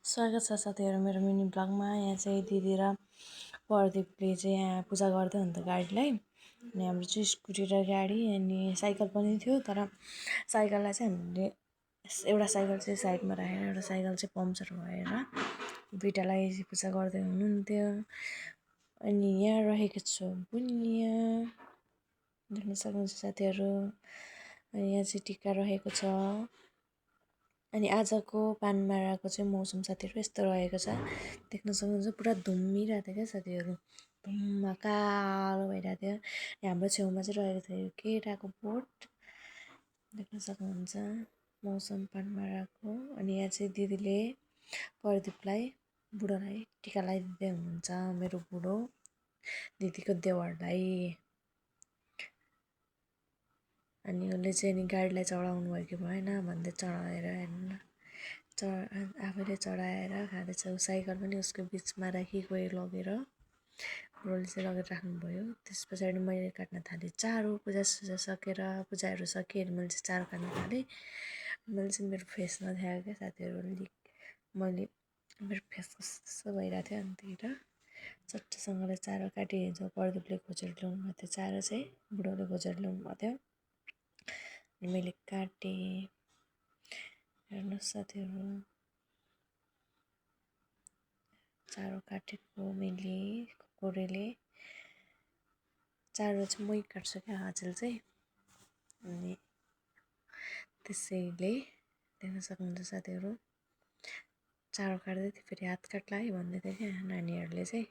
स्वागत छ साथीहरू मेरो मिनी ब्लगमा। यहाँ चाहिँ दिदी र प्रदीपले चाहिँ यहाँ पूजा गर्दै हुन्थ्यो गाडीलाई। अनि हाम्रो चाहिँ स्कुटी र गाडी अनि साइकल पनि थियो, तर साइकललाई चाहिँ हामीले एउटा साइकल चाहिँ साइडमा राखेर एउटा साइकल चाहिँ पम्चर भएर दुइटालाई पूजा गर्दै हुनुहुन्थ्यो। अनि यहाँ रहेको छु बुनिया, देख्न सक्नुहुन्छ साथीहरू। अनि यहाँ चाहिँ टिका रहेको छ। अनि आजको पानमाराको चाहिँ मौसम साथीहरू यस्तो रहेको छ, देख्न सक्नुहुन्छ। पुरा धुम्मिरहेको थियो क्या साथीहरू, धुम्म कालो भइरहेको थियो। हाम्रो छेउमा चाहिँ रहेको थियो केराको बोट, देख्न सक्नुहुन्छ मौसम पानमाराको। अनि यहाँ चाहिँ दिदीले प्रदीपलाई बुढोलाई टिका लगाइदिँदै हुनुहुन्छ, मेरो बुढो दिदीको देवरलाई। अनि उसले चाहिँ नि गाडीलाई चढाउनु भयो कि भएन भन्दै चढाएर हेर्नु, आफैले चढाएर खाँदैछ। साइकल पनि उसको बिचमा राखी गयो लगेर, बुढोले चाहिँ लगेर राख्नुभयो। त्यस पछाडि मैले काट्न थालेँ चारो। पूजासुजा सकेर पूजाहरू सकिएर मैले चाहिँ चारो काट्न थालेँ। मैले चाहिँ मेरो फेस नदेखाएको क्या साथीहरू, मैले मेरो फेस कस्तो भइरहेको थियो। अन्तिखेर चट्टसँगले चारो काटेँ। हिजो प्रदीपले खोजेर ल्याउनु भएको थियो चारो चाहिँ, बुढोले खोजेर ल्याउनु भएको थियो। अनि मैले काटेँ, हेर्नुहोस् साथीहरू, चारो काटेको मैले कोरेले। चारो चाहिँ मै काट्छु क्या आजल चाहिँ। अनि त्यसैले देख्न सक्नुहुन्छ साथीहरू, चारो काट्दै थियो। फेरि हात काट्ला है भन्दै थियो क्या नानीहरूले चाहिँ।